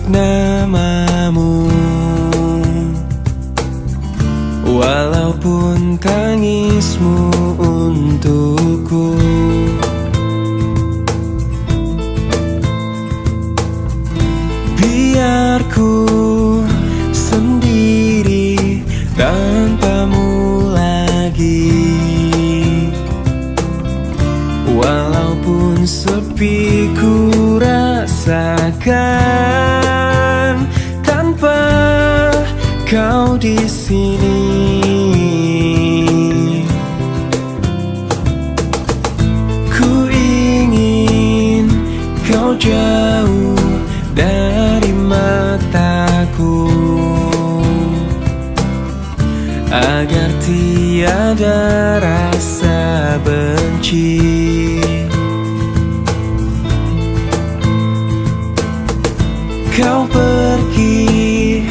namamu, walaupun tangismu untukku. Biar ku sendiri tanpamu lagi, walaupun sepi ku rasakan tanpa kau di sini. Ku ingin kau jauh dari mataku, agar tiada rasa benci. Kau pergi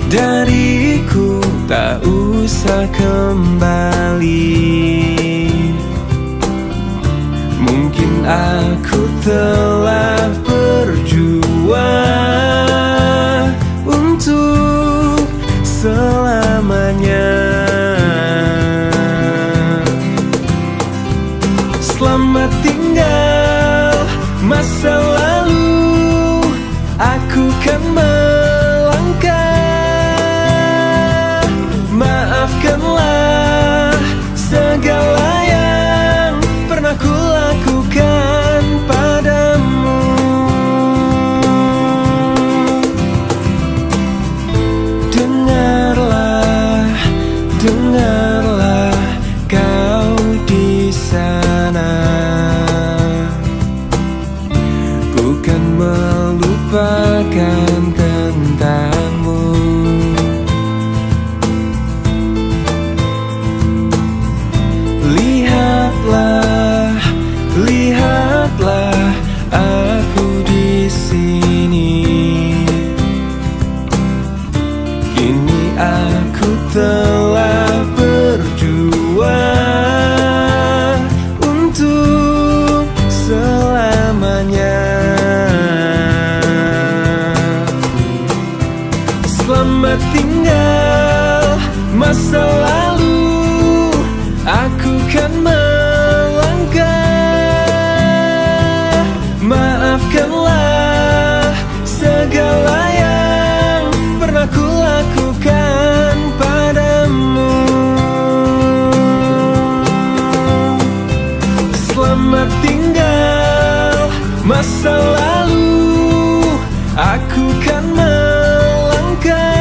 dariku, tak usah kembali. Mungkin aku telah berjuang untuk selamanya. Selamat tinggal masa lalu, aku kan melangkah. Maafkanlah segala yang pernah ku lakukan padamu. Dengarlah, dengarlah kau di sana, bukan melupakan tentangmu. Lihatlah, lihatlah aku di sini. Kini aku telah berjuang untuk selamanya. Selamat tinggal masa lalu, aku kan melangkah. Maafkanlah segala yang pernah ku lakukan padamu. Selamat tinggal masa lalu, aku kan melangkah.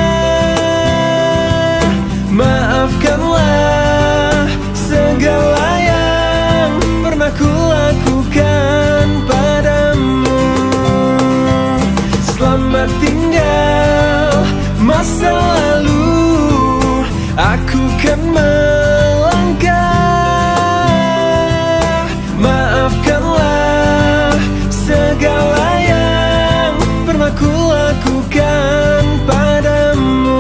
Maafkanlah segala yang pernah ku lakukan padamu. Selamat tinggal masa lalu, aku kan melangkah. Maafkanlah segala yang pernah ku lakukan padamu.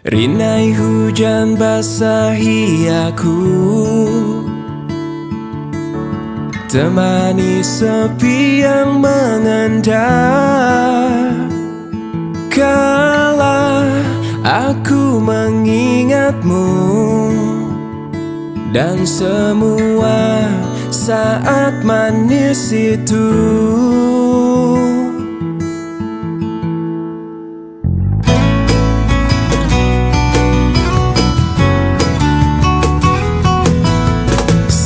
Rinai hujan basahi aku, temani sepi yang mengendap. Kala aku mengingatmu dan semua saat manis itu.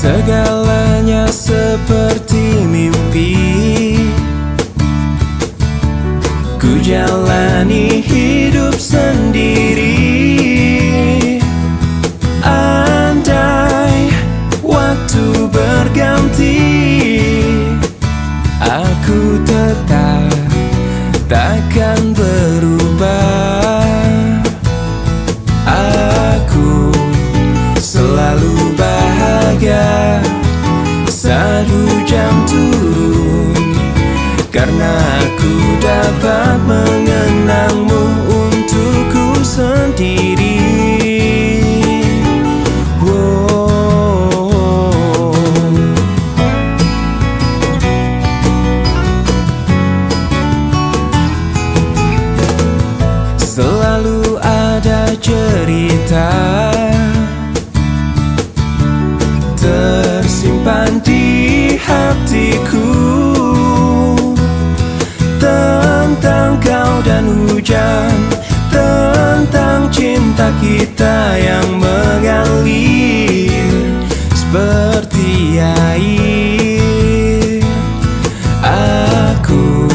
Segalanya seperti mimpi, ku jalani hidup sendiri. Andai waktu berganti, aku tetap takkan berubah. Aku selalu bahagia saat hujan turun, karena aku dapat mengenangmu cerita tersimpan di hatiku tentang kau dan hujan, tentang cinta kita yang mengalir seperti air. Aku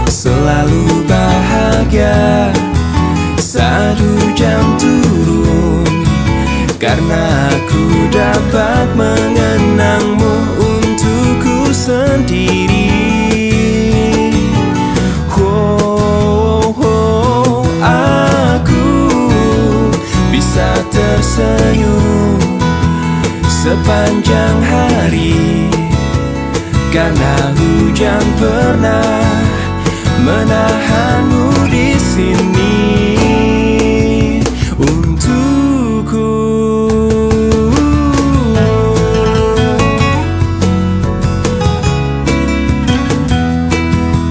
selalu bahagia saat hujan turun, karena aku dapat mengenangmu untukku sendiri. Aku bisa tersenyum sepanjang hari, karena hujan pernah menahanmu di sini untukku.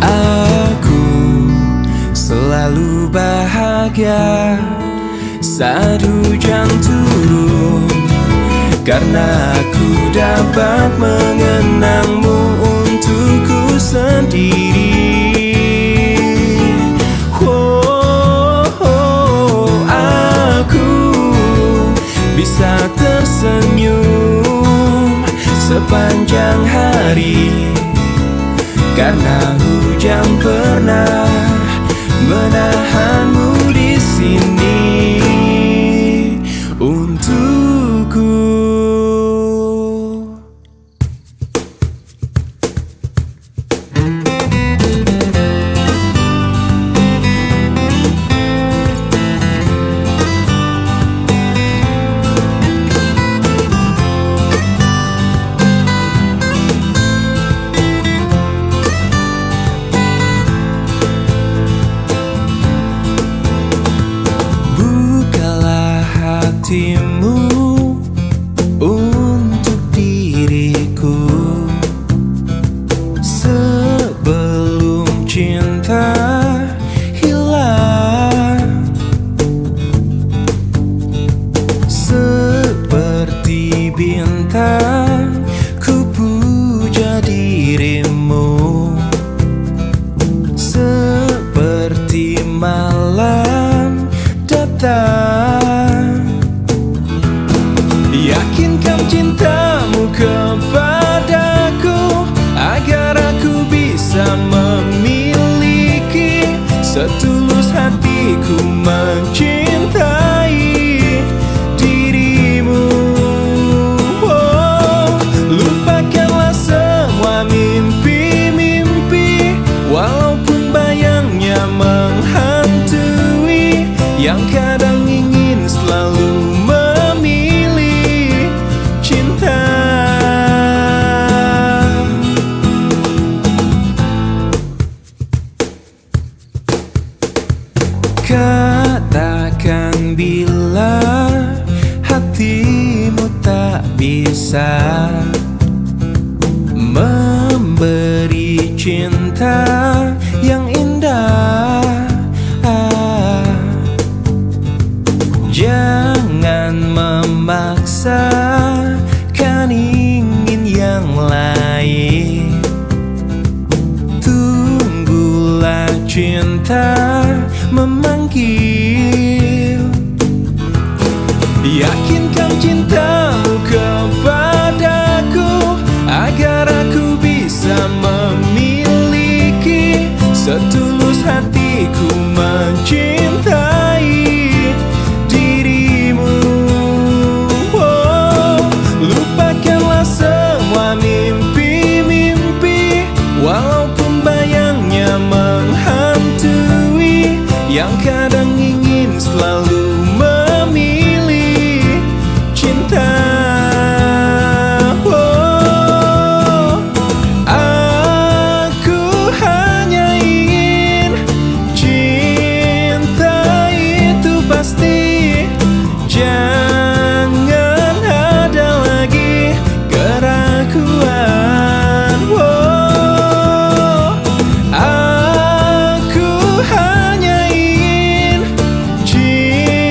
Aku selalu bahagia saat hujan turun, karena aku dapat mengenangmu untukku sendiri. Aku bisa tersenyum sepanjang hari, karena hujan pernah menahanmu di sini untukku. Hatimu untuk diriku sebelum cinta hilang, seperti bintang ku puja dirimu, seperti malam datang. Yakinkan cintamu kepadaku agar aku bisa memiliki setulus hatiku mencintai dirimu. Lupakanlah semua mimpi-mimpi, walaupun bayangnya menghantui, yang kadang ingin selalu katakan bila hatimu tak bisa memberi cinta yang indah. Jangan memaksakan ingin yang lain, tunggulah cinta memanggil. Yakinkan cintamu kepadaku agar aku bisa memiliki setulus hatiku mencintai dirimu. Lupakanlah semua mimpi-mimpi, walaupun bayangnya menghantui, yang kadang ingin selalu memilih cinta. Aku hanya ingin cinta itu pasti, jangan ada lagi keraguan. Aku hanya ingin cinta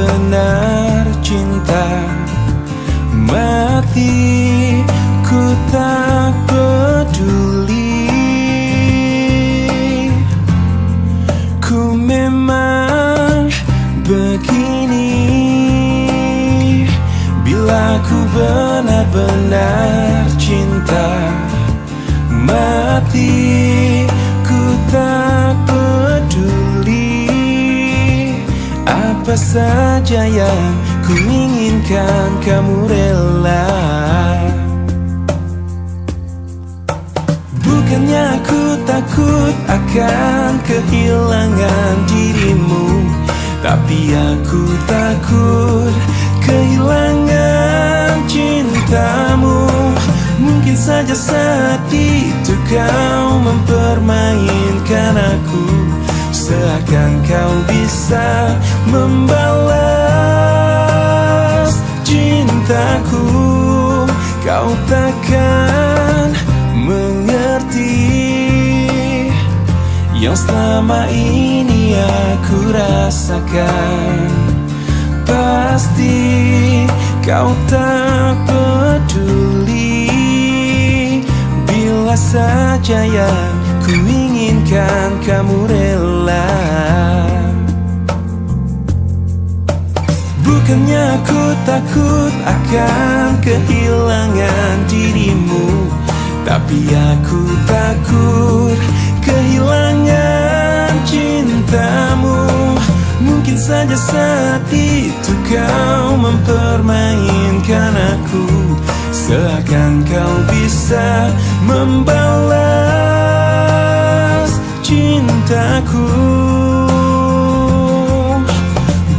benar cinta mati, ku tak peduli. Ku memang begini, bila ku benar-benar cinta mati, ku tak peduli. Apa saja yang ku inginkan kamu rela. Bukannya aku takut akan kehilangan dirimu, tapi aku takut kehilangan cintamu. Mungkin saja saat itu kau mempermainkan aku, seakan kau bisa membalas cintaku. Kau takkan mengerti yang selama ini aku rasakan. Pasti kau tak peduli, bila saja yang ku inginkan kamu rela. Bukannya aku takut akan kehilangan dirimu, tapi aku takut kehilangan cintamu. Mungkin saja saat itu kau mempermainkan aku, seakan kau bisa membalas cintaku.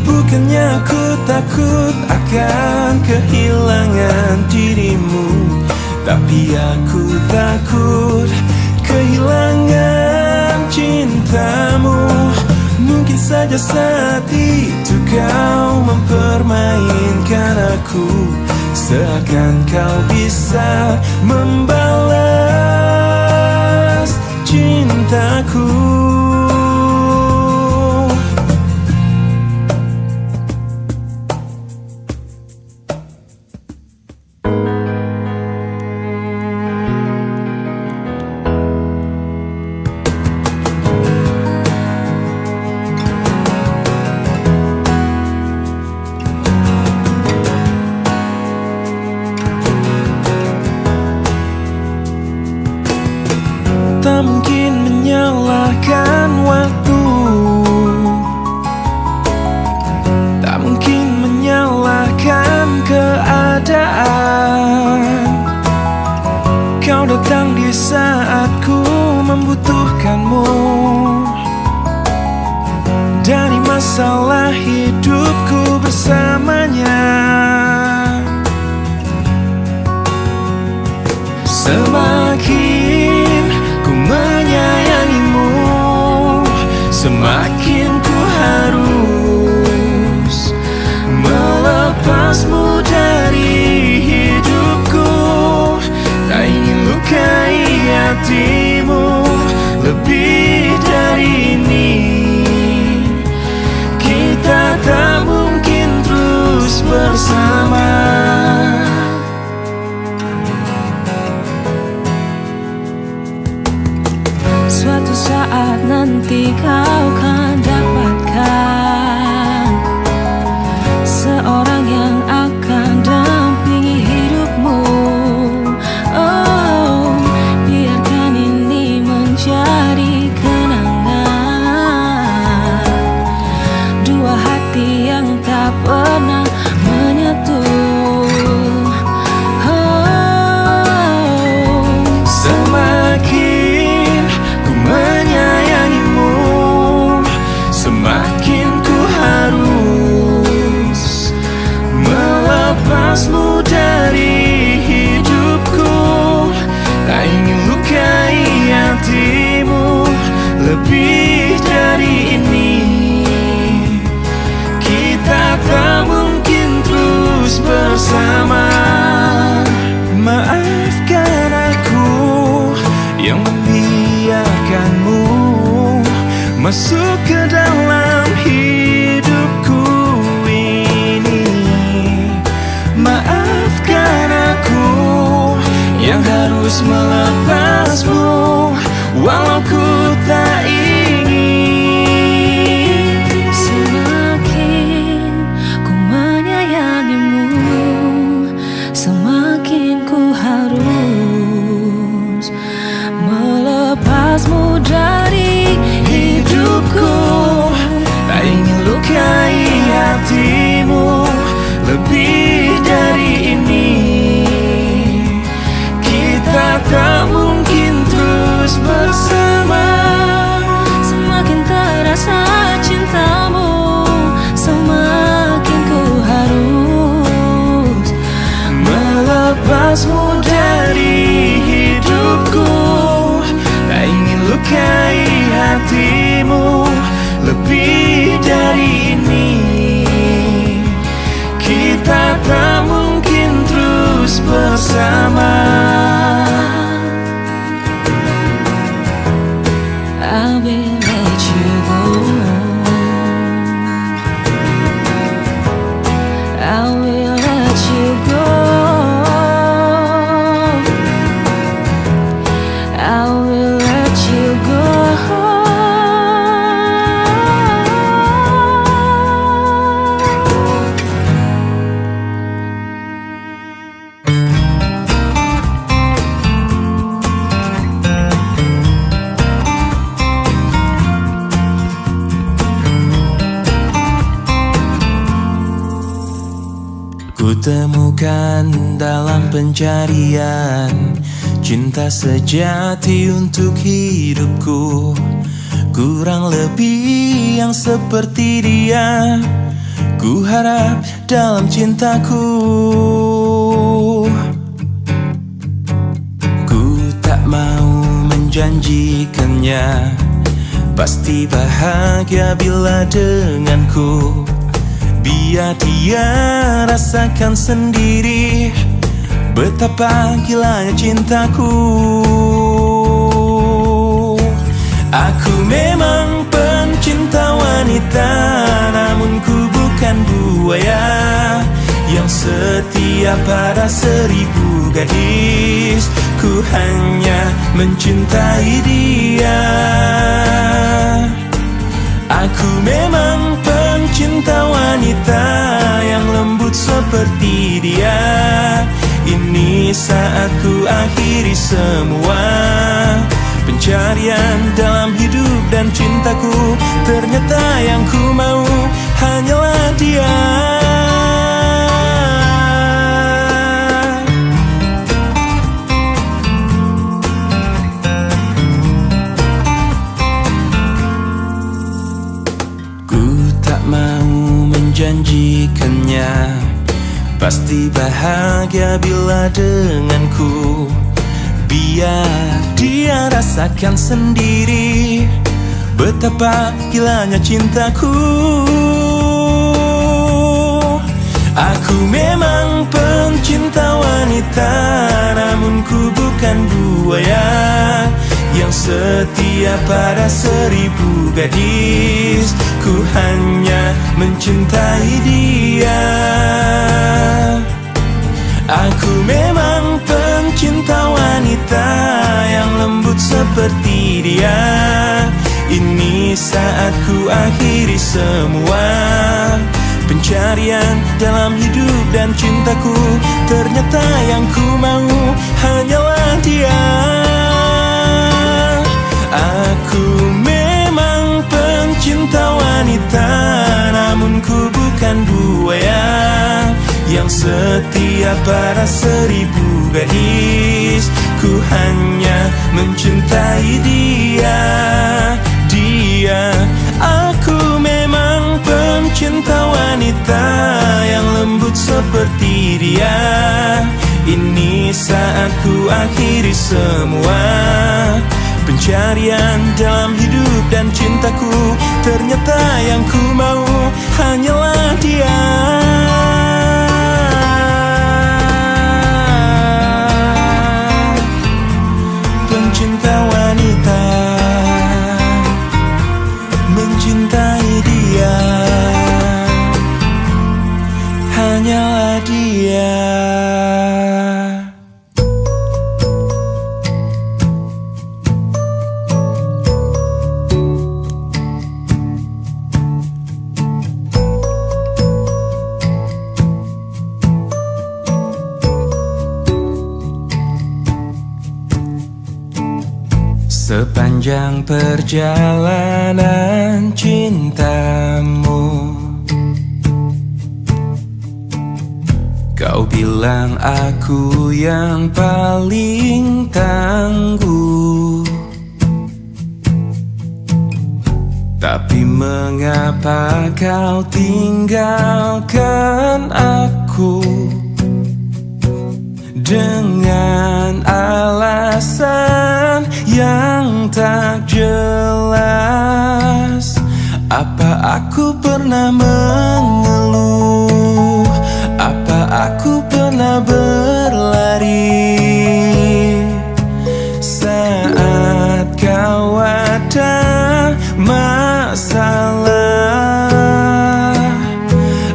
Bukannya aku takut akan kehilangan dirimu, tapi aku takut kehilangan cintamu. Mungkin saja saat itu kau mempermainkan aku, seakan kau bisa membalas cintaku. Tak mungkin menyalahkan waktu, tak mungkin menyalahkan keadaan. Kau datang di saat ku membutuhkanmu. Dari masalah hidupku bersamanya, semakin ku menyayangimu, semakin ku harus melepasmu dari hidupku. Tak ingin lukai hatimu lebih dari ini. Kita tak mungkin terus bersama. Suatu saat nanti kau kan dapatkan seorang yang akan dampingi hidupmu. Oh, biarkan ini menjadi kenangan dua hati yang tak pernah menyatu. Semakin ku menyayangimu, semakin ku harus melepasmu dari hidupku. Tak ingin lukai hatimu lebih dari ini. Kita tak mungkin terus bersama. Maafkan aku yang membiarkanmu masuk ke dalam hidupku ini. bersama. I will let you go. I will let you go. I will let you go. Kutemukan dalam pencarian cinta sejati untuk hidupku. Kurang lebih yang seperti dia ku harap dalam cintaku. Ku tak mau menjanjikannya pasti bahagia bila denganku. Biar dia rasakan sendiri betapa gilanya cintaku. Aku memang pencinta wanita, namun ku bukan buaya yang setia pada 1000 gadis. Ku hanya mencintai dia. Aku memang pencinta wanita yang lembut seperti dia. Ini saat ku akhiri semua pencarian dalam hidup dan cintaku. Ternyata yang ku mau hanyalah dia. Janjikannya pasti bahagia bila denganku. Biar dia rasakan sendiri betapa gilanya cintaku. Aku memang pencinta wanita, namun ku bukan buaya yang setia pada 1000 gadis. Ku hanya mencintai dia. Aku memang pencinta wanita yang lembut seperti dia. Ini saat ku akhiri semua pencarian dalam hidup dan cintaku. Ternyata yang ku mau hanyalah dia. Aku memang pencinta wanita, namun ku bukan buaya yang setia pada 1000 gadis. Ku hanya mencintai dia. Aku memang pencinta wanita yang lembut seperti dia. Ini saat ku akhiri semua pencarian dalam hidup dan cintaku. Ternyata yang ku mau hanyalah dia. Pencinta wanita mencintai dia, hanyalah dia. Sepanjang perjalanan cintamu, kau bilang aku yang paling tangguh. Tapi mengapa kau tinggalkan aku dengan alasan yang tak jelas? Apa aku pernah mengeluh? Apa aku pernah berlari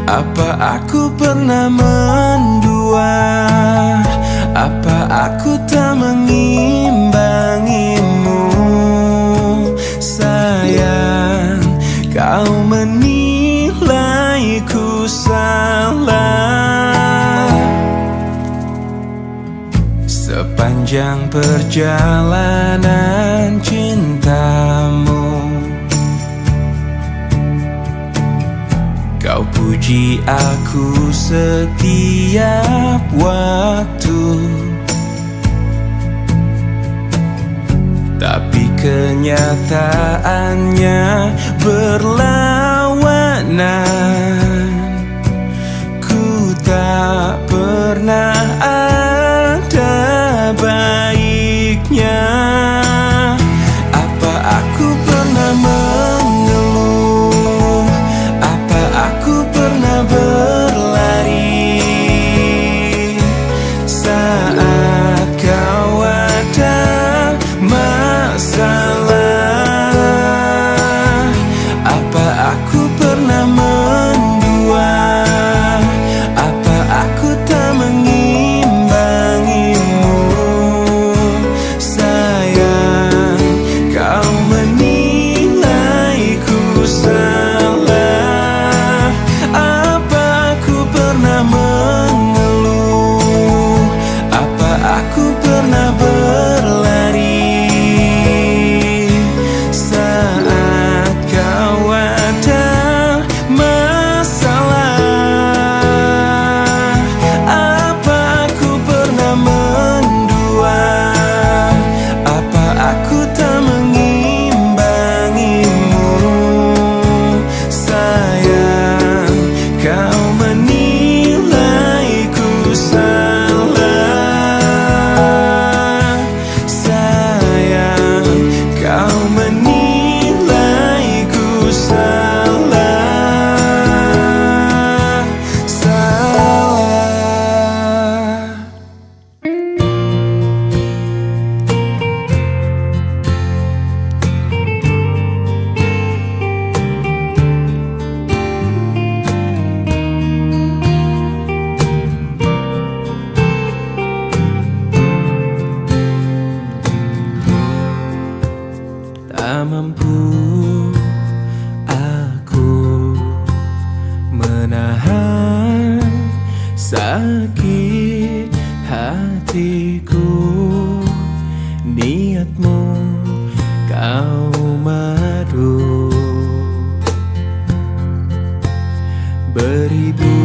Apa aku pernah mendua? Apa aku tak mengimbangimu? Sayang, kau menilaiku salah. Sepanjang perjalanan cintamu, kau puji aku setiap waktu, tapi kenyataannya berlawanan. Ku tak pernah ada baiknya. Apa aku pernah mengeluh? Apa aku pernah berlari saat kau ada masalah? Apa aku pernah mendua? Apa aku tak mengimbangimu? Sayang, kau menilaiku salah. Apa aku pernah mengeluh? Apa aku pernah berlari saat kau ada masalah? Apa aku pernah mendua? Apa aku tak mengimbangimu? Sayang, kau menilaiku salah. Sayang, kau menilaiku salah. Salah. Tak mampu aku menahan sakit hatiku. Niatmu kau madu, beribu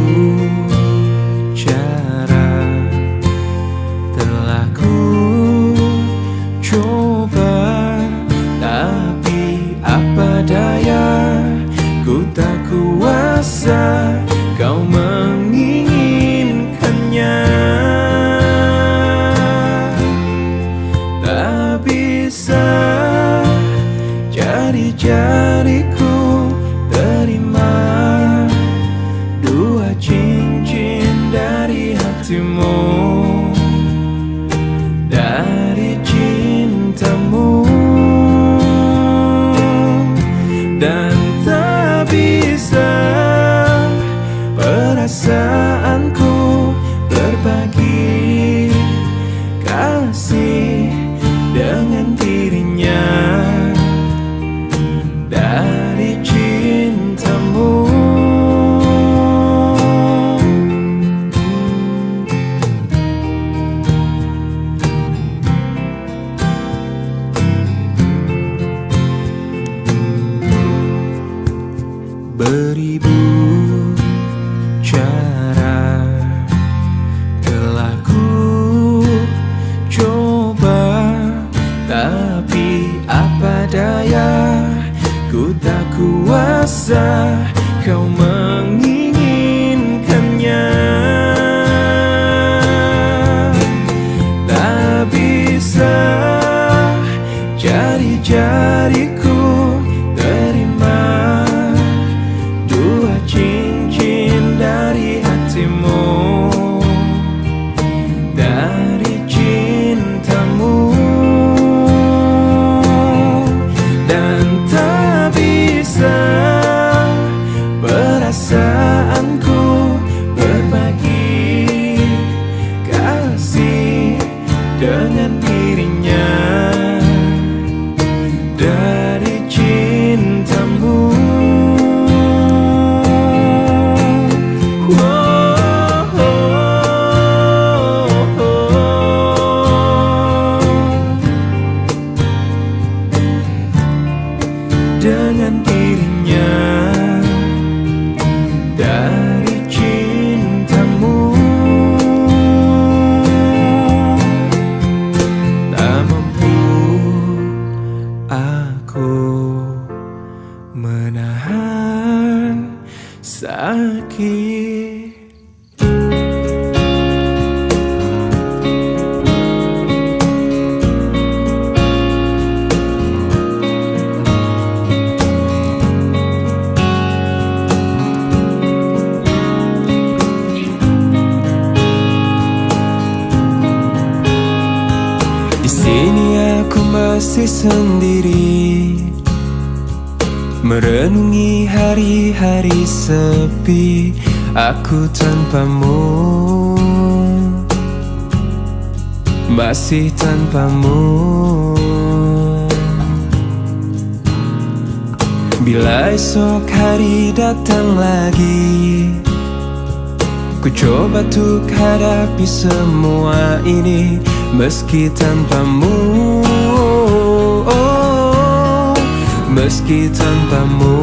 cara telah ku coba, tapi apa daya, ku tak kuasa kau menginginkannya. Tak bisa jari-jariku terima dua cincin dari hatimu, dari cintamu. Dan tak bisa perasaanku berbagi kasih dengan dirinya, dari cintamu. Beribu cara telah ku coba, tapi apa daya, ku tak kuasa kau menginginkannya. Tak bisa jari-jariku terima dua cincin dari masih sendiri, merenungi hari-hari sepi aku tanpamu, masih tanpamu. Bila esok hari datang lagi, ku coba untuk hadapi semua ini meski tanpamu, oh, meski tanpamu.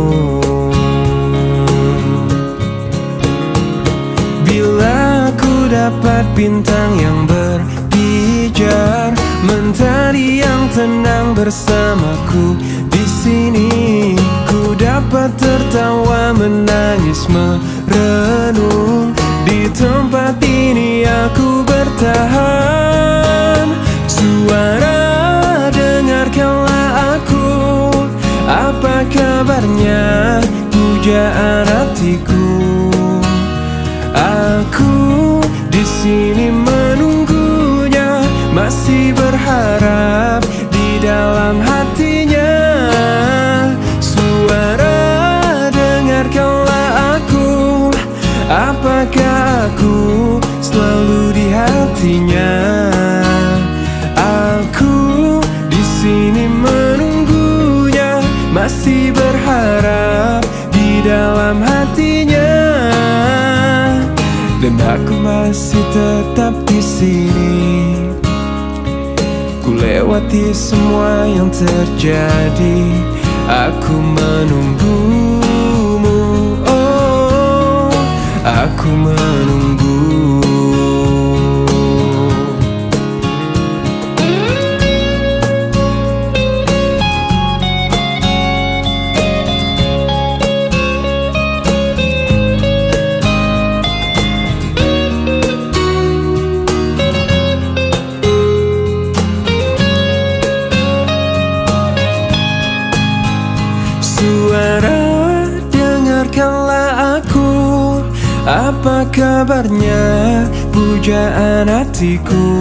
Bila ku dapat bintang yang berpijar, mentari yang tenang bersamaku di sini, ku dapat tertawa, menangis, merenung. Di tempat ini aku bertahan. Suara, dengarkanlah aku. Apa kabarnya, pujaan hatiku? Aku di sini menunggunya, masih berharap di dalam hatinya. Suara, dengarkanlah aku. Apakah aku selalu di hatinya? Aku di sini menunggunya, masih berharap di dalam hatinya. Dan aku masih tetap di sini, ku lewati semua yang terjadi. Aku menunggumu, oh, aku menunggu. Suara, dengarkanlah aku. Apa kabarnya, pujaan hatiku?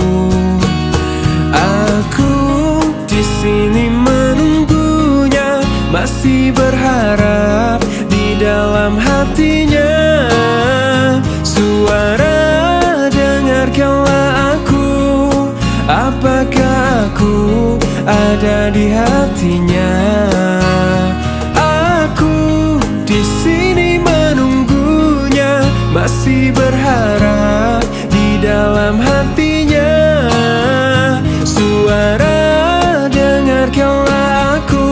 Aku di sini menunggunya, masih berharap di dalam hatinya. Suara, dengarkanlah aku. Apakah aku ada di hatinya? Di sini menunggunya, masih berharap di dalam hatinya. Suara, dengarkanlah aku.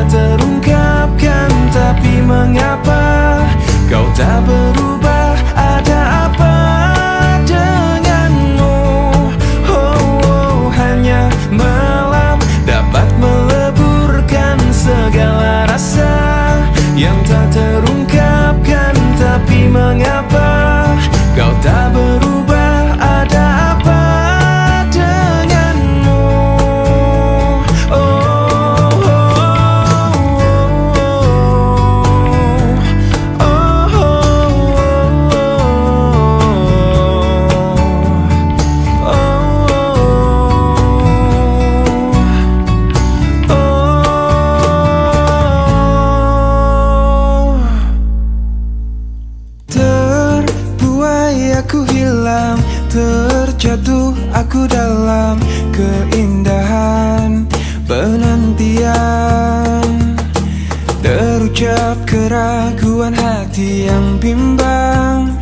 tak terungkapkan. Tapi mengapa kau tak berubah? Ada apa denganmu? Hanya malam dapat meleburkan segala rasa yang tak terungkapkan. Tapi mengapa kau tak berubah? Ada apa denganmu? Terbuai aku hilang, terjatuh aku dalam keindahan penantian. Terucap keraguan hati yang bimbang,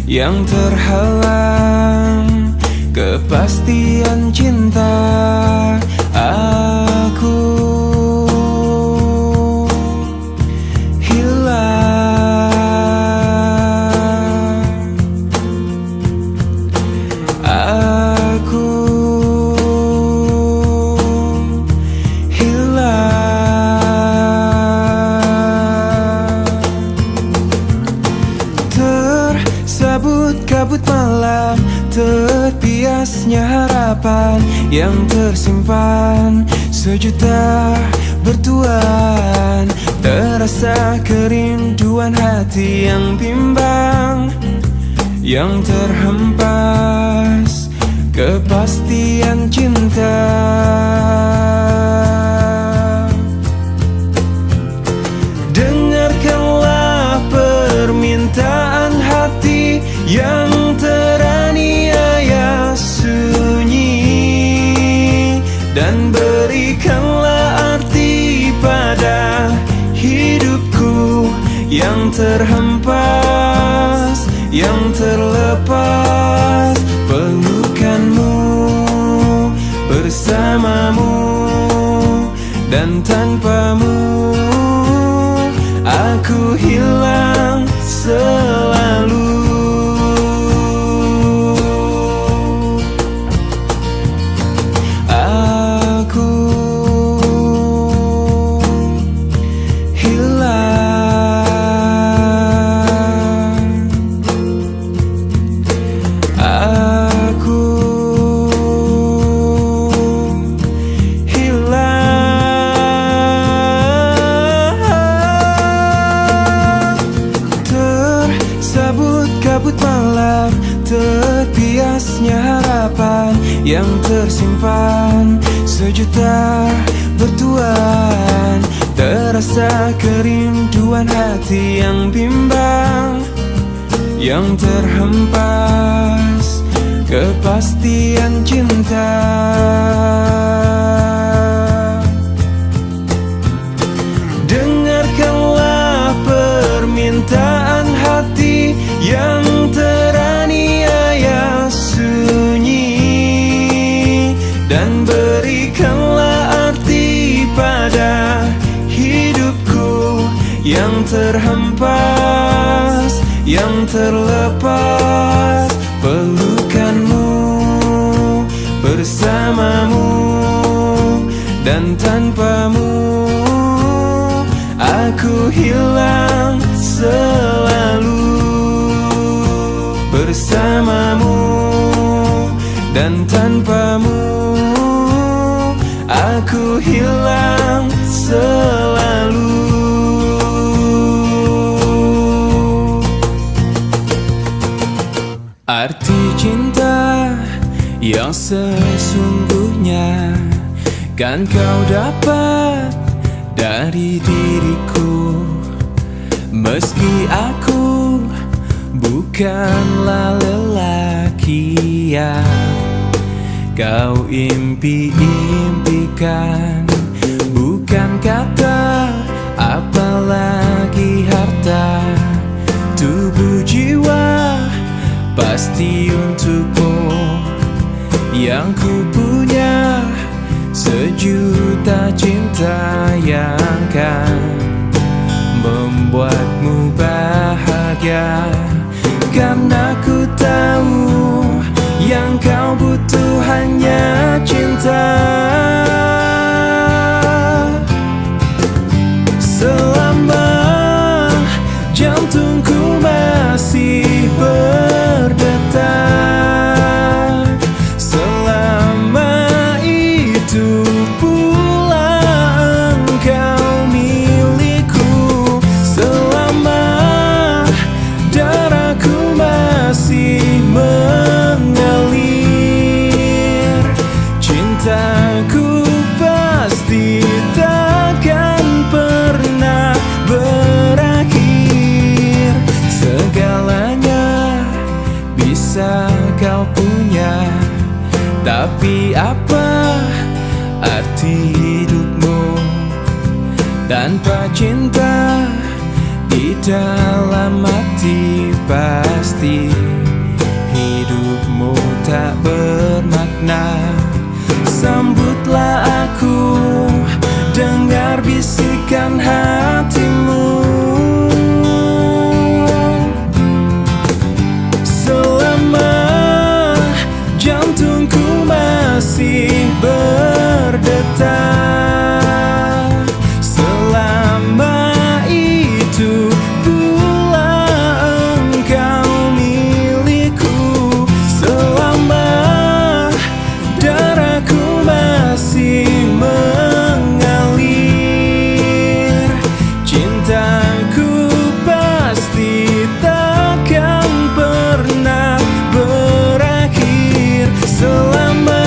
yang terhalang kepastian cinta aku. Kabut malam, terbiasnya harapan yang tersimpan sejuta bertuan. Terasa kerinduan hati yang bimbang, yang terhempas kepastian cinta. Dengarkanlah permintaan hati yang teraniaya sunyi, dan berikanlah arti pada hidupku yang terhempas, yang terlepas. Pelukanmu bersamamu, dan tanpamu aku hilang selalu. Kabut malam, terbiasnya harapan yang tersimpan sejuta bertuan. Terasa kerinduan hati yang bimbang, yang terhempas kepastian cinta. Dengarkanlah permintaan hati yang teraniaya sunyi, dan berikanlah arti pada hidupku yang terhempas, yang terlepas. Pelukanmu bersamamu, dan tanpamu aku hilang selalu. Bersamamu dan tanpamu aku hilang selalu. Arti cinta yang sesungguhnya kan kau dapat dari diriku, meski aku bukanlah lelaki yang kau impi-impikan. Bukan kata, apalagi harta, tubuh jiwa pasti untukmu. Yang ku punya sejuta cinta yang bahagia, karena ku tahu yang kau butuh hanya cinta. Selama jantungku masih berdetak, selama itu pula engkau milikku. Selama darahku masih mengalir, cintaku pasti takkan pernah berakhir. Segalanya bisa kau punya, tapi apa arti hidupmu tanpa cinta di dalam hati? Pasti hidupmu tak bermakna. Sambutlah aku, dengar bisikan hatimu. Selama jantungku masih berdetak, selama itu pula engkau milikku. Selama darahku masih mengalir, cintaku pasti takkan pernah berakhir. Selama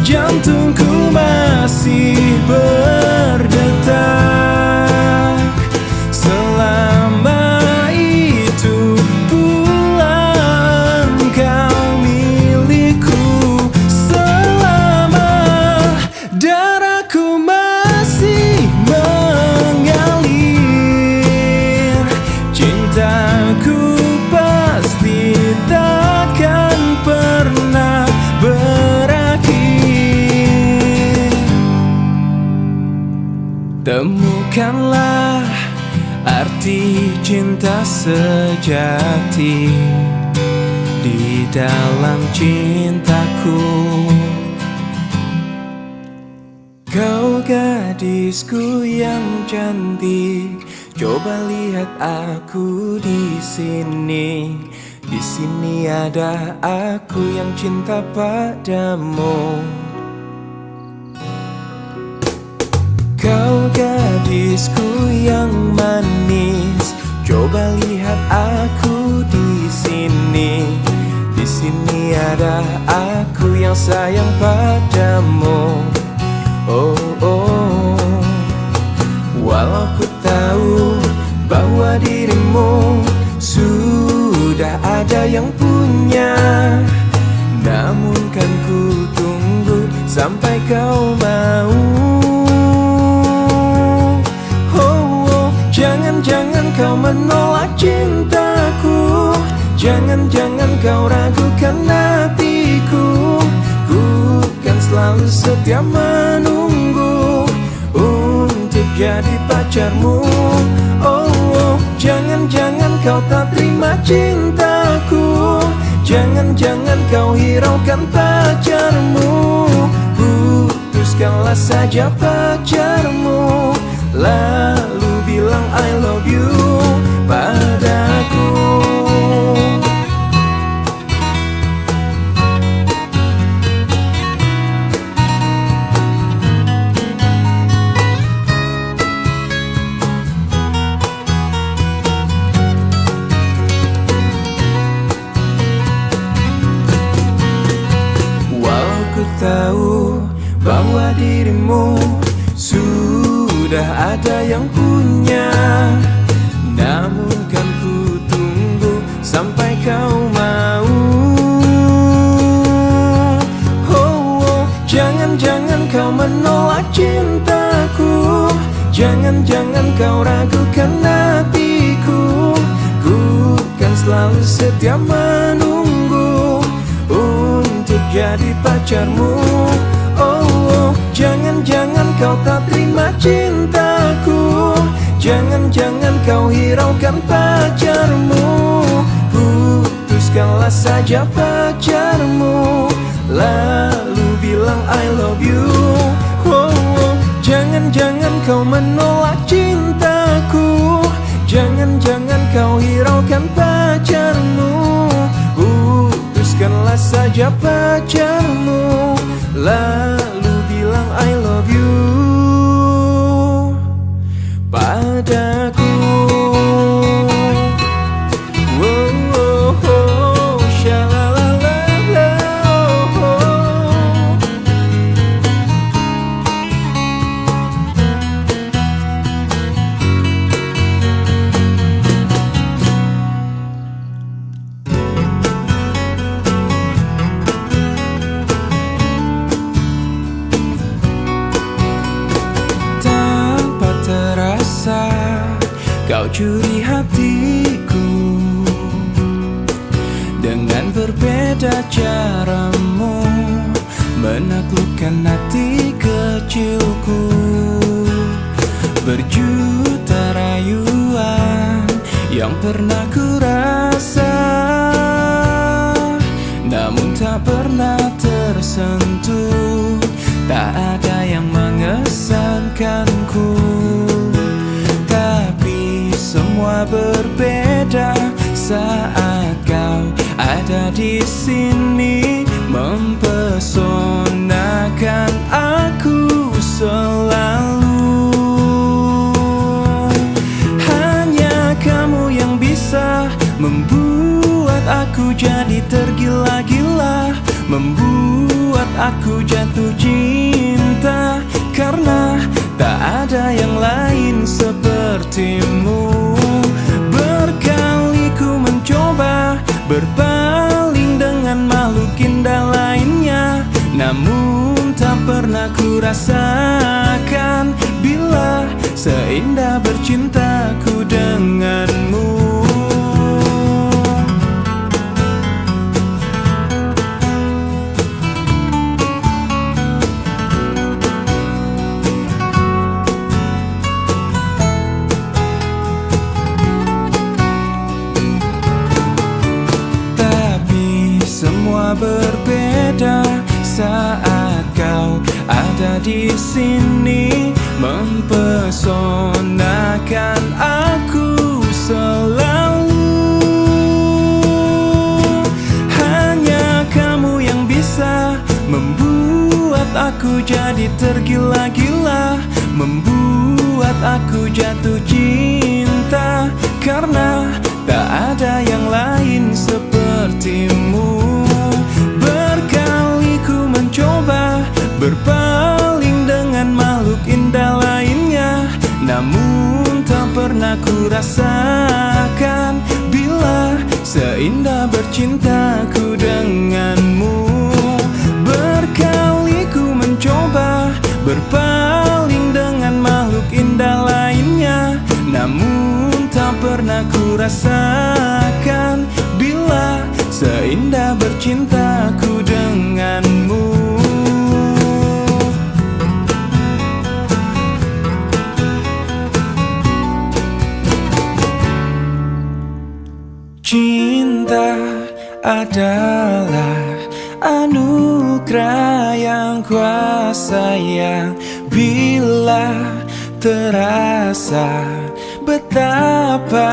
jantungku masih berdetak, selama itu pula engkau milikku. Selama darahku masih mengalir, cintaku pasti takkan pernah berakhir. Temukanlah arti cinta sejati di dalam cintaku. Kau gadisku yang cantik, coba lihat aku di sini. Di sini ada aku yang cinta padamu. Kau gadisku yang manis, coba lihat aku di sini. Di sini ada aku yang sayang padamu. Oh, oh. Walau ku tahu bahwa dirimu sudah ada yang punya, namun kan ku tunggu sampai kau mau. Jangan-jangan kau menolak cintaku, jangan-jangan kau ragukan hatiku. Ku kan selalu setia menunggu untuk jadi pacarmu. Oh, jangan-jangan kau tak terima cintaku, jangan-jangan kau hiraukan pacarmu. Putuskanlah saja pacarmu, lalu bilang I love you padaku. Walau ku tahu bahwa dirimu sudah ada yang punya, namun kan ku tunggu sampai kau mau. Oh, jangan-jangan kau menolak cintaku, jangan-jangan kau ragukan hatiku. Ku kan selalu setia menunggu untuk jadi pacarmu. Oh, jangan-jangan kau tak terima cintaku, jangan-jangan kau hiraukan pacarmu. Putuskanlah saja pacarmu, lalu bilang I love you. Oh, oh. Jangan-jangan kau menolak cintaku, jangan-jangan kau hiraukan pacarmu. Putuskanlah saja pacarmu, lalu bilang I love you padaku. Oh, oh, oh, shalalala, oh, oh. Tanpa terasa kau curi hatiku, dengan berbeda caramu menaklukkan hati kecilku. Berjuta rayuan yang pernah ku rasa, namun tak pernah tersentuh. Tak ada yang mengesankanku, tapi semua berbeda saat kau ada di sini, mempesonakan aku selalu. Hanya kamu yang bisa membuat aku jadi tergila-gila, membuat aku jatuh cinta, karena tak ada yang lain sepertimu. Berkali ku mencoba berpaling dengan makhluk indah lainnya, namun tak pernah ku rasakan bila seindah bercintaku denganmu. Semua berbeda saat kau ada di sini, mempesonakan aku selalu. Hanya kamu yang bisa membuat aku jadi tergila-gila, membuat aku jatuh cinta, karena tak ada yang lain sepertimu. Berkali ku mencoba berpaling dengan makhluk indah lainnya, namun tak pernah ku rasakan bila seindah bercintaku denganmu. Berkali ku mencoba berpaling dengan makhluk indah lainnya, namun tak pernah ku rasakan bila seindah bercintaku denganmu. Cinta adalah anugerah yang kuasa, yang bila terasa betapa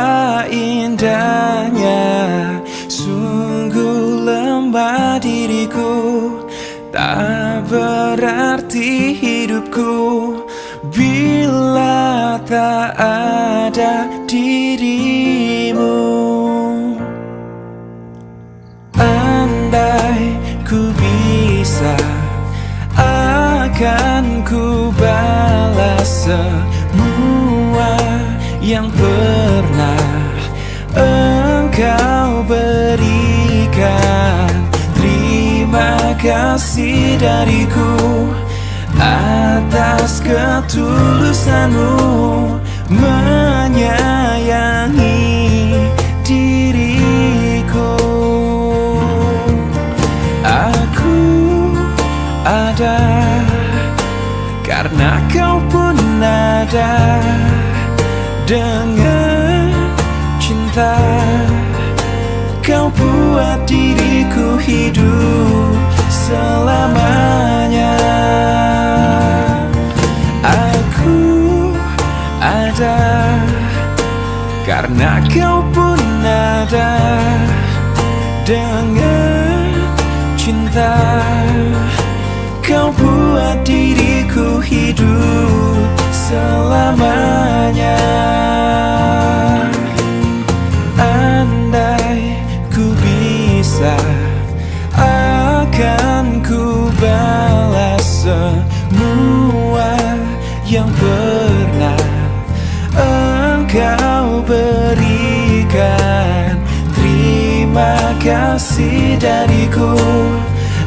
indahnya. Sungguh lemah diriku, tak berarti hidupku bila tak ada dirimu. Andai ku bisa, akan ku balas semua yang pernah engkau berikan. Terima kasih dariku atas ketulusanmu menyayangi diriku. Aku ada karena kau pun ada. Dengan cinta Kau buat diriku hidup selamanya. Aku ada karena kau pun ada. Dengan cinta kau buat diriku hidup selamanya. Andai ku bisa, akan ku balas semua yang pernah engkau berikan. Terima kasih dariku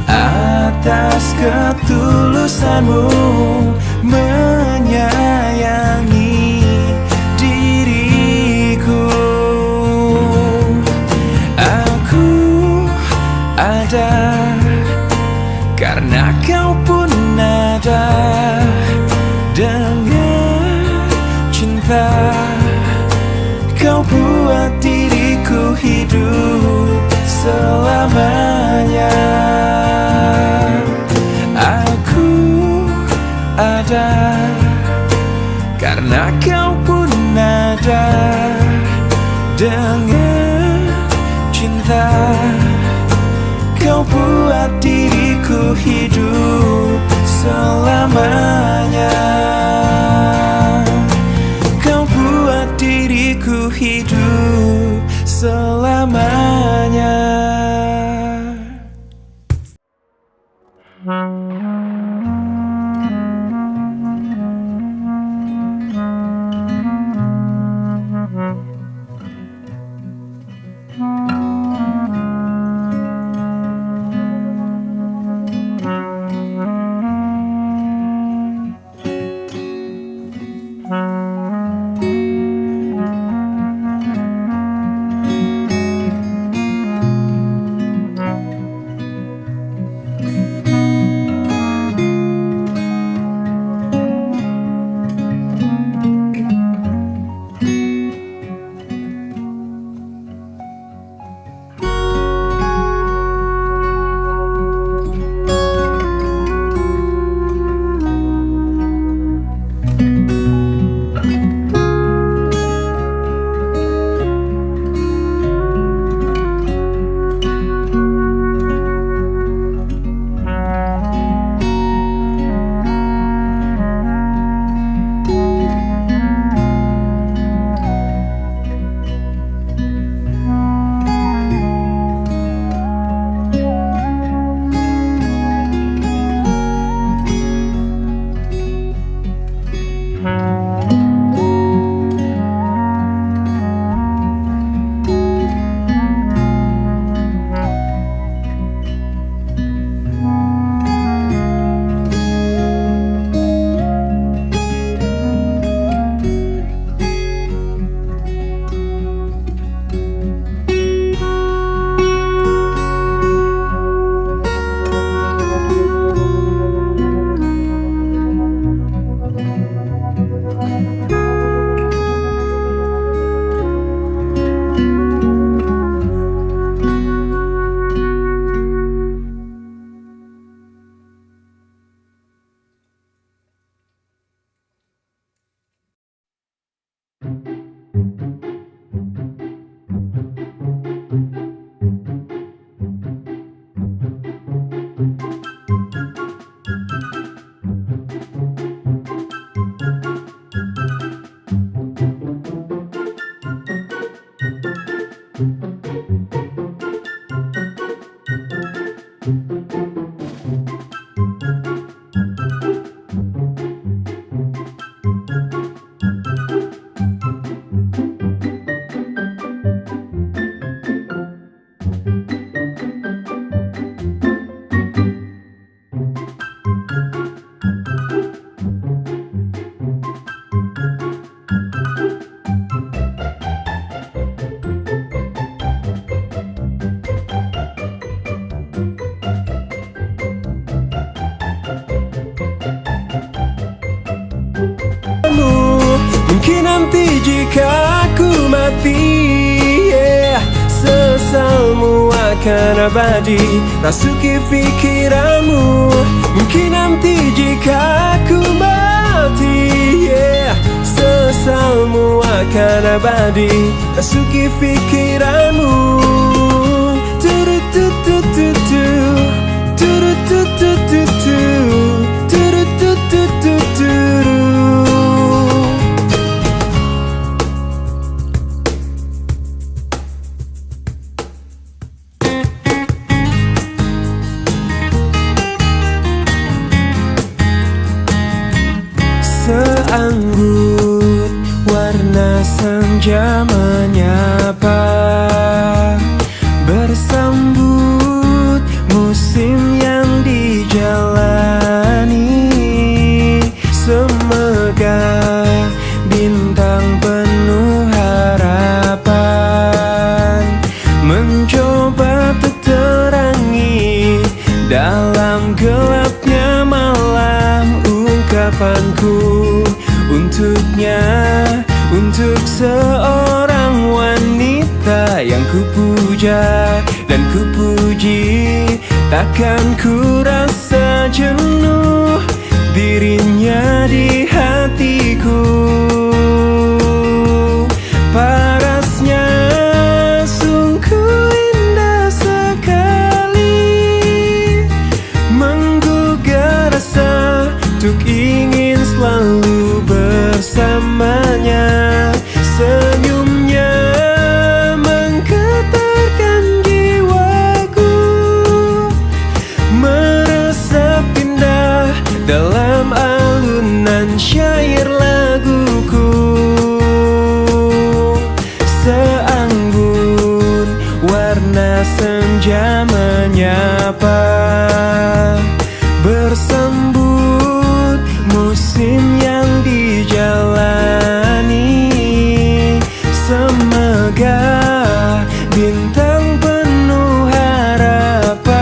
atas ketulusanmu menyayangi diriku. Aku ada karena kau pun ada. Dengan cinta kau buat diriku hidup selamanya. Aku ada karena kau pun ada. Dengan cinta kau buat diriku hidup selamanya. Kau buat diriku hidup selamanya. Mungkin nanti jika aku mati, sesalmu akan abadi rasuki pikiranmu. Mungkin nanti jika aku mati, sesalmu akan abadi rasuki pikiranmu. Turututututu, turututututu, turututututu. Seanggut warna senja menyapa, bersambut musim yang dijalani. Semegah bintang penuh harapan mencoba terterangi dalam gelapnya malam. Ungkapanku untuknya, untuk seorang wanita yang kupuja dan kupuji. Takkan ku rasa jenuh dirinya di hatiku. Parasnya sungguh indah sekali, menggugah rasa untuk ingin selalu bersamanya. Senyumnya menggetarkan jiwaku, meresap indah dalam alunan syair laguku. Seanggun warna senja menyapa, bersambut musim yang dijalani. Semegah bintang penuh harapan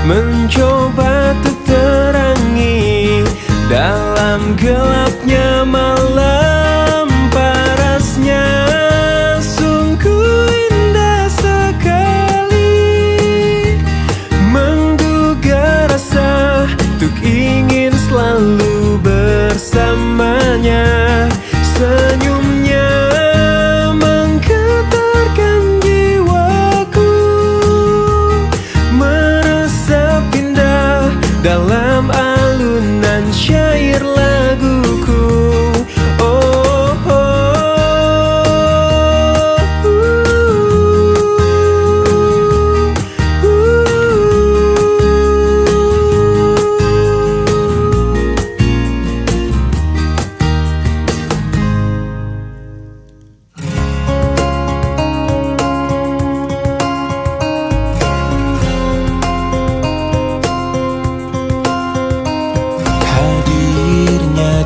mencoba terterangi dalam gelapnya malam. Parasnya sungguh indah sekali, menggugah rasa untuk ingin selalu bersamanya. Senyumnya menggetarkan jiwaku, meresap indah dalam alunan syair laguku. Oh,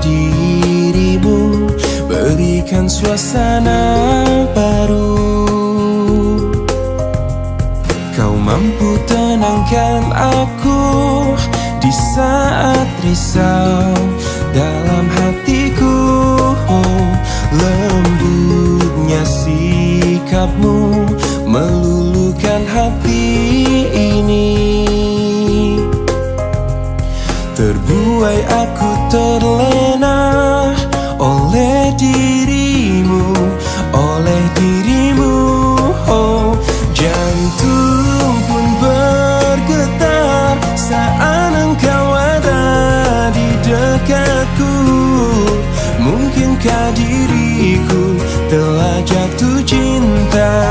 dirimu berikan suasana baru. Kau mampu tenangkan aku di saat risau dalam hatiku. Lembutnya sikapmu meluluhkan hati ini. Terbuai aku terlena oleh dirimu, oleh dirimu. Oh, jantung pun bergetar saat engkau ada di dekatku. Mungkinkah diriku telah jatuh cinta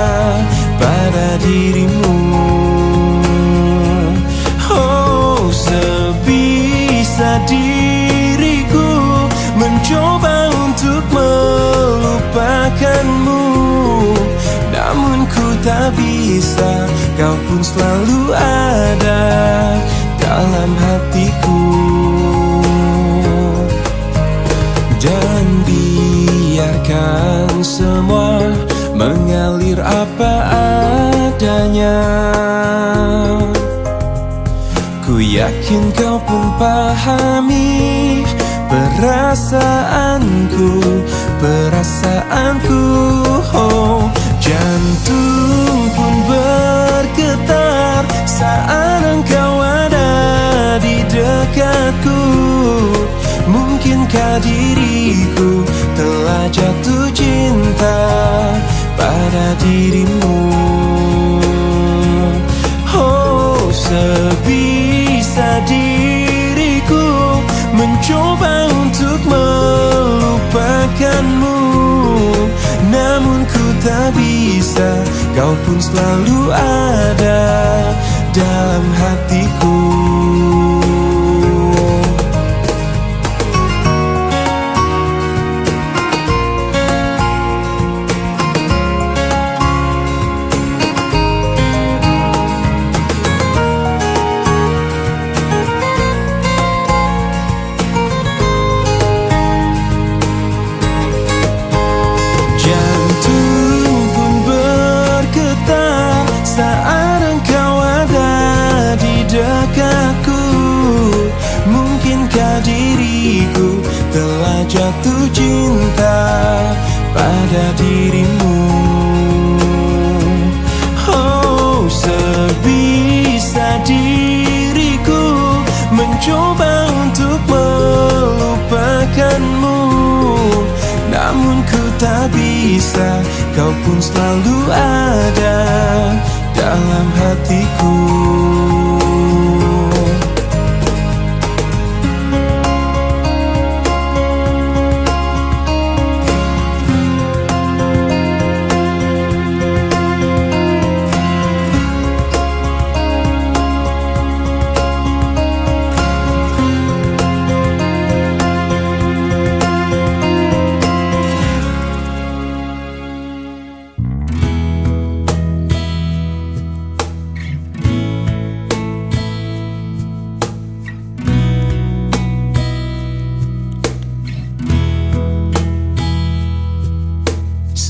pada dirimu? Oh, sebisa diriku mencoba untuk melupakanmu, namun ku tak bisa. Kau pun selalu ada dalam hatiku. Dan biarkan semua mengalir apa adanya. Ku yakin kau pun pahami perasaanku, perasaanku. Oh, Jantung pun bergetar saat engkau ada di dekatku. Mungkinkah diriku telah jatuh cinta pada dirimu? Oh, sebisa diriku mencoba untuk melupakanmu, namun ku tak bisa. Kau pun selalu ada dalam hatiku. Saat engkau ada di dekatku, mungkinkah diriku telah jatuh cinta pada dirimu? Oh, sebisa diriku mencoba untuk melupakanmu, namun ku tak bisa. Kau pun selalu ada dalam hatiku.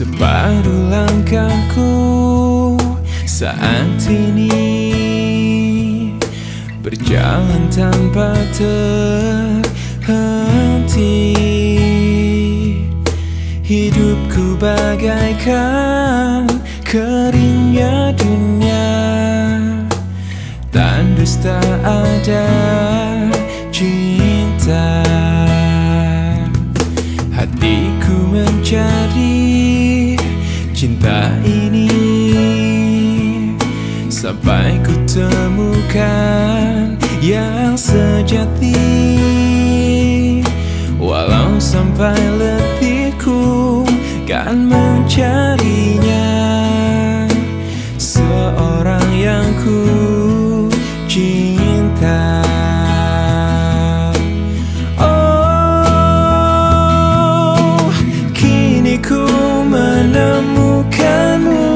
Separuh langkahku saat ini berjalan tanpa terhenti. Hidupku bagaikan keringnya dunia, tandus tak ada cinta. Hatiku mencari cinta ini sampai ku temukan yang sejati. Walau sampai letihku kan mencarinya, seorang yang ku cinta. Ku menemukanmu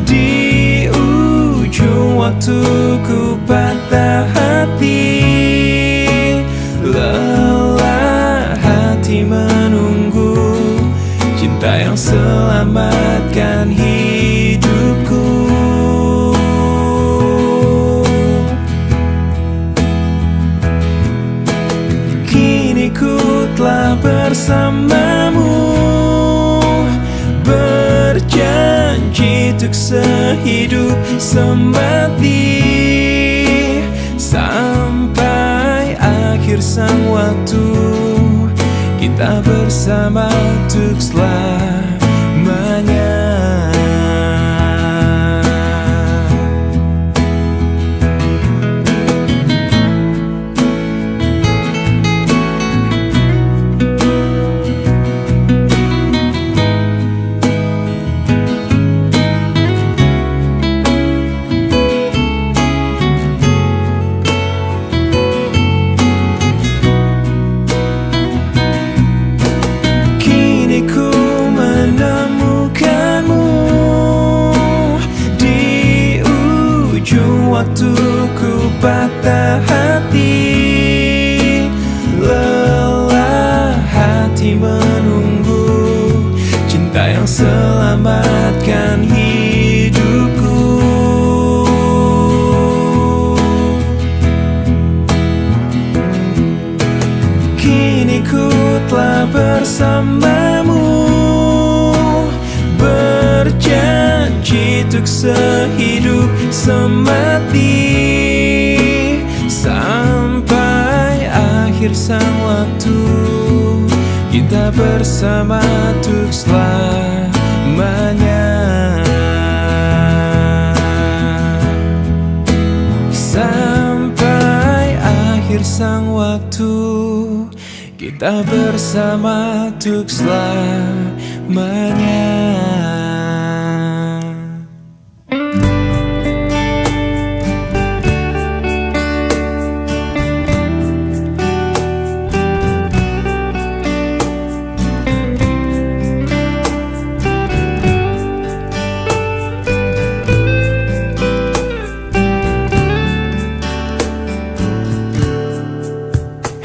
di ujung waktu ku patah hati. Lelah hati menunggu cinta yang selamatkan hidupku. Kini ku telah bersamamu, berjanji untuk sehidup semati, sampai akhir sang waktu kita bersama untuk selamanya. Waktu ku patah hati, lelah hati menunggu cinta yang selamatkan hidupku. Kini ku telah bersamamu, untuk sehidup semati, sampai akhir sang waktu kita bersama untuk selamanya. Sampai akhir sang waktu kita bersama untuk selamanya.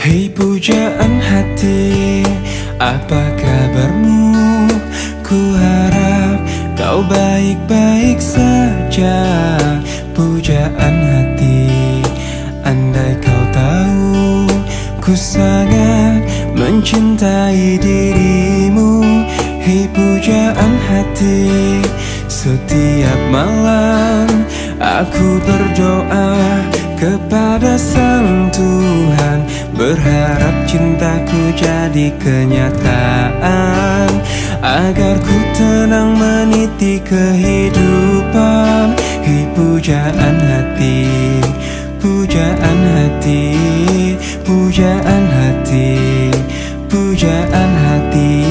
Hei pujaan hati, apa kabarmu? Ku harap kau baik-baik saja. Pujaan hati, andai kau tahu ku sangat mencintai dirimu. Hei pujaan hati, setiap malam aku berdoa kepada Sang Tuhan, berharap cintaku jadi kenyataan, agar ku tenang meniti kehidupan. Hei pujaan hati, pujaan hati, pujaan hati, pujaan hati.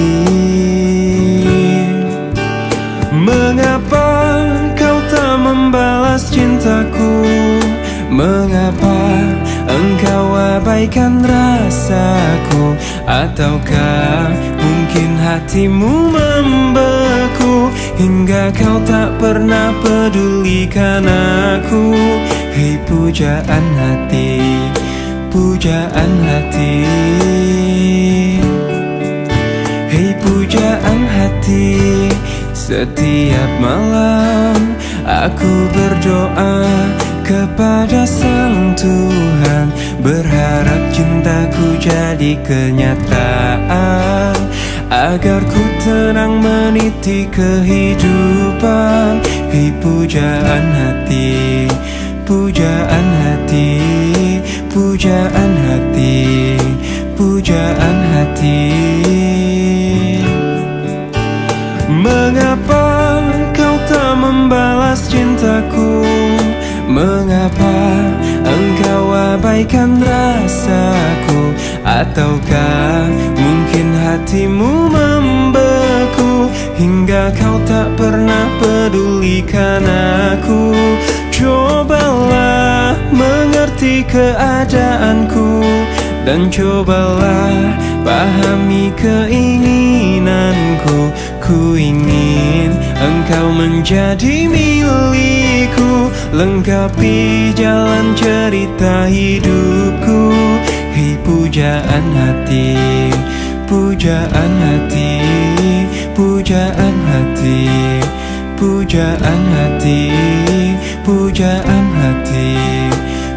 Mengapa kau tak membalas cintaku? Mengapa engkau abaikan rasaku? Ataukah mungkin hatimu membeku hingga kau tak pernah pedulikan aku? Hei pujaan hati, pujaan hati. Hei pujaan hati, setiap malam aku berdoa kepada Sang Tuhan, berharap cintaku jadi kenyataan, agar ku tenang meniti kehidupan. Hei pujaan hati, pujaan hati, pujaan hati, pujaan hati. Mengapa kau tak membalas cintaku? Mengapa engkau abaikan rasaku? Ataukah mungkin hatimu membeku hingga kau tak pernah pedulikan aku? Cobalah mengerti keadaanku, dan cobalah pahami keinginanku. Ku ingin engkau menjadi milikku, lengkapi jalan cerita hidupku. Hei pujaan hati, pujaan hati, pujaan hati, pujaan hati, pujaan hati,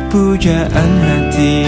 pujaan hati.